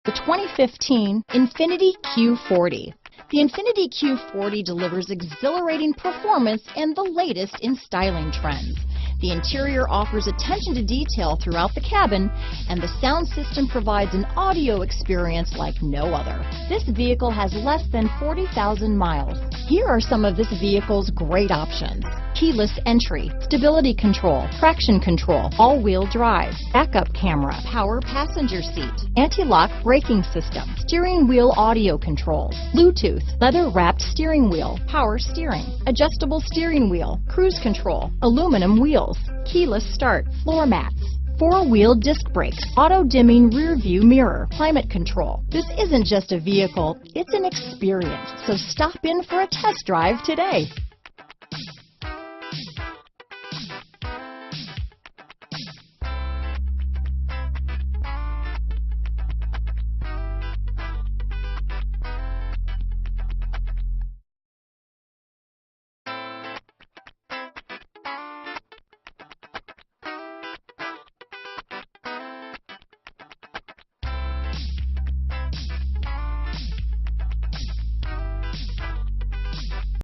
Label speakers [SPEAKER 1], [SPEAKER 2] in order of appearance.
[SPEAKER 1] The 2015 Infiniti Q40. The Infiniti Q40 delivers exhilarating performance and the latest in styling trends. The interior offers attention to detail throughout the cabin, and the sound system provides an audio experience like no other. This vehicle has less than 40,000 miles. Here are some of this vehicle's great options: keyless entry, stability control, traction control, all-wheel drive, backup camera, power passenger seat, anti-lock braking system, steering wheel audio controls, Bluetooth, leather-wrapped steering wheel, power steering, adjustable steering wheel, cruise control, aluminum wheels, keyless start, floor mats, four-wheel disc brakes, auto-dimming rear-view mirror, climate control. This isn't just a vehicle, it's an experience. So stop in for a test drive today.